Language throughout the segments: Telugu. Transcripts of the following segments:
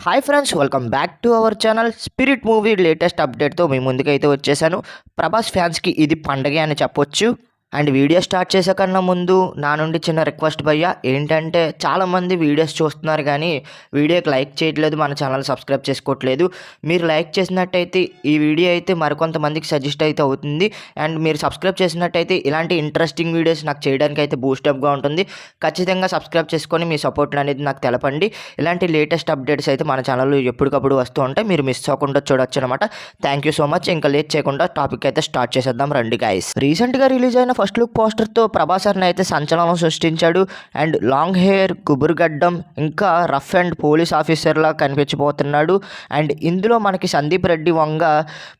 Hi friends, welcome back to our channel. Spirit movie latest అప్డేట్తో మీ ముందుకైతే వచ్చేసాను. ప్రభాస్ ఫ్యాన్స్కి ఇది పండగే అని చెప్పొచ్చు. అండ్ వీడియో స్టార్ట్ చేసే కన్నా ముందు నా నుండి చిన్న రిక్వెస్ట్ భయ్యా, ఏంటంటే చాలామంది వీడియోస్ చూస్తున్నారు కానీ వీడియోకి లైక్ చేయట్లేదు, మన ఛానల్ సబ్స్క్రైబ్ చేసుకోవట్లేదు. మీరు లైక్ చేసినట్టయితే ఈ వీడియో అయితే మరికొంతమందికి సజెస్ట్ అయితే అవుతుంది. అండ్ మీరు సబ్స్క్రైబ్ చేసినట్టయితే ఇలాంటి ఇంట్రెస్టింగ్ వీడియోస్ నాకు చేయడానికి అయితే బూస్టప్గా ఉంటుంది. ఖచ్చితంగా సబ్స్క్రైబ్ చేసుకొని మీ సపోర్ట్ అనేది నాకు తెలపండి. ఇలాంటి లేటెస్ట్ అప్డేట్స్ అయితే మన ఛానల్లో ఎప్పటికప్పుడు వస్తూ ఉంటాయి, మీరు మిస్ అవ్వకుండా చూడొచ్చు అనమాట. Thank you so much. ఇంకా లేట్ చేయకుండా టాపిక్ అయితే స్టార్ట్ చేసేద్దాం రండి గైస్. రీసెంట్గా రిలీజ్ అయిన ఫస్ట్ లుక్ పోస్టర్తో ప్రభాస్ అన్న అయితే సంచలనం సృష్టించాడు. అండ్ లాంగ్ హెయిర్, గుబురుగడ్డం, ఇంకా రఫ్ అండ్ పోలీస్ ఆఫీసర్లా కనిపించబోతున్నాడు. అండ్ ఇందులో మనకి సందీప్ రెడ్డి వంగ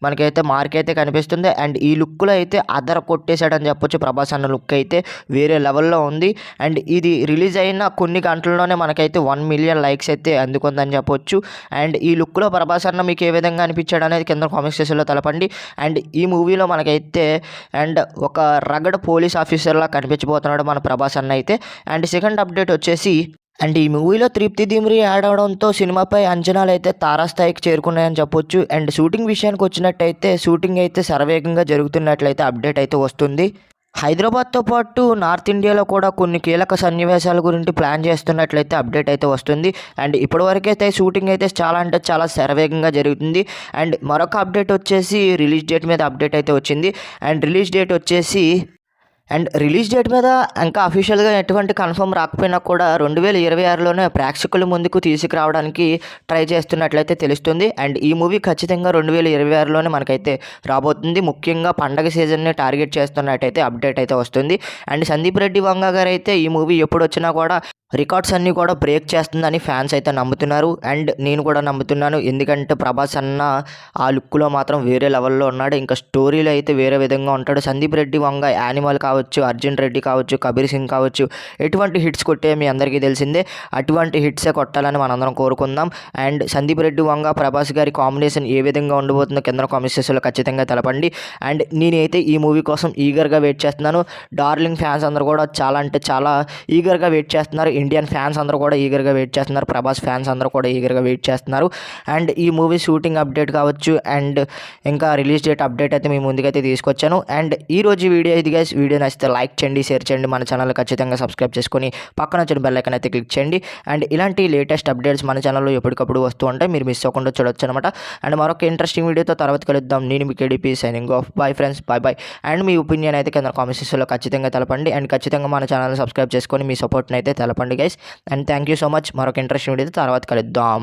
మనకైతే మార్క్ అయితే కనిపిస్తుంది. అండ్ ఈ లుక్లో అయితే అదర కొట్టేశాడని చెప్పొచ్చు. ప్రభాస్ అన్న లుక్ అయితే వేరే లెవెల్లో ఉంది. అండ్ ఇది రిలీజ్ అయిన కొన్ని గంటల్లోనే మనకైతే 1 మిలియన్ లైక్స్ అయితే అందుకుందని చెప్పొచ్చు. అండ్ ఈ లుక్లో ప్రభాస్ అన్న మీకు ఏ విధంగా అనిపించాడు అనేది కింద కామెంట్ సెక్షన్లో తెలపండి. అండ్ ఈ మూవీలో మనకైతే అండ్ ఒక రగడ పోలీస్ ఆఫీసర్లా కనిపించబోతున్నాడు మన ప్రభాస్ అన్న అయితే. అండ్ సెకండ్ అప్డేట్ వచ్చేసి అండ్ ఈ మూవీలో తృప్తి దిమ్రి యాడ్ అవడంతో సినిమాపై అంచనాలు అయితే తారాస్థాయికి చేరుకున్నాయని చెప్పొచ్చు. అండ్ షూటింగ్ విషయానికి వచ్చినట్టయితే షూటింగ్ అయితే శరవేగంగా జరుగుతున్నట్లయితే అప్డేట్ అయితే వస్తుంది. హైదరాబాద్తో పాటు నార్త్ ఇండియాలో కూడా కొన్ని కీలక సన్నివేశాల గురించి ప్లాన్ చేస్తున్నట్లయితే అప్డేట్ అయితే వస్తుంది. అండ్ ఇప్పటివరకు అయితే షూటింగ్ అయితే చాలా అంటే చాలా శరవేగంగా జరుగుతుంది. అండ్ మరొక అప్డేట్ వచ్చేసి రిలీజ్ డేట్ మీద అప్డేట్ అయితే వచ్చింది. అండ్ రిలీజ్ డేట్ మీద ఇంకా అఫీషియల్గా ఎటువంటి కన్ఫర్మ్ రాకపోయినా కూడా 2026లోనే ప్రేక్షకుల ముందుకు తీసుకురావడానికి ట్రై చేస్తున్నట్లయితే తెలుస్తుంది. అండ్ ఈ మూవీ ఖచ్చితంగా 2026లోనే మనకైతే రాబోతుంది. ముఖ్యంగా పండగ సీజన్ని టార్గెట్ చేస్తున్నట్టయితే అప్డేట్ అయితే వస్తుంది. అండ్ సందీప్ రెడ్డి వంగ గారు అయితే ఈ మూవీ ఎప్పుడు వచ్చినా కూడా రికార్డ్స్ అన్నీ కూడా బ్రేక్ చేస్తుందని ఫ్యాన్స్ అయితే నమ్ముతున్నారు. అండ్ నేను కూడా నమ్ముతున్నాను. ఎందుకంటే ప్రభాస్ అన్న ఆ లుక్లో మాత్రం వేరే లెవెల్లో ఉన్నాడు. ఇంకా స్టోరీలో అయితే వేరే విధంగా ఉంటాడు. సందీప్ రెడ్డి వంగ యానిమల్ కావచ్చు, అర్జున్ రెడ్డి కావచ్చు, కబీర్ సింగ్ కావచ్చు, ఎటువంటి హిట్స్ కొట్టే మీ అందరికీ తెలిసిందే. అటువంటి హిట్సే కొట్టాలని మనందరం కోరుకుందాం. అండ్ సందీప్ రెడ్డి వంగ ప్రభాస్ గారి కాంబినేషన్ ఏ విధంగా ఉండబోతుందో కింద కామెంట్ సెక్షన్లో ఖచ్చితంగా తెలపండి. అండ్ నేనైతే ఈ మూవీ కోసం ఈగర్గా వెయిట్ చేస్తున్నాను. డార్లింగ్ ఫ్యాన్స్ అందరూ కూడా చాలా అంటే చాలా ఈగర్గా వెయిట్ చేస్తున్నారు. ఇండియన్ ఫ్యాన్స్ అందరూ కూడా ఈగర్గా వెయిట్ చేస్తున్నారు. ప్రభాస్ ఫ్యాన్స్ అందరూ కూడా ఈగర్గా వెయిట్ చేస్తున్నారు. అండ్ ఈ మూవీ షూటింగ్ అప్డేట్ కావచ్చు అండ్ ఇంకా రిలీజ్ డేట్ అప్డేట్ అయితే మీ ముందుకైతే తీసుకొచ్చాను. అండ్ ఈ రోజు వీడియో ఇది గైస్. వీడియో నచ్చితే లైక్ చేయండి, షేర్ చేయండి, మన ఛానల్ ఖచ్చితంగా సబ్స్క్రైబ్ చేసుకొని పక్కన వచ్చిన బెల్ ఐకాన్ అయితే క్లిక్ చేయండి. అండ్ ఇలాంటి లేటెస్ట్ అప్డేట్స్ మన ఛానల్లో ఎప్పటికప్పుడు వస్తూ ఉంటాయి, మీరు మిస్ అవ్వకుండా చూడొచ్చు అనమాట. అండ్ మరొక ఇంట్రెస్టింగ్ వీడియోతో తర్వాత కలుద్దాం. నేను మీ KDP signing off. Bye friends, bye. And మీ ఒపీనియన్ అయితే కింద కామెంట్ సెక్షన్లో ఖచ్చితంగా తెలపండి. అండ్ ఖచ్చితంగా మన ఛానల్ సబ్స్క్రైబ్ చేసుకొని మీ సపోర్ట్ని అయితే తెలపండి guys. And thank you so much. మరొక ఇంట్రెస్టింగ్ వీడియోతో తర్వాత కలుద్దాం.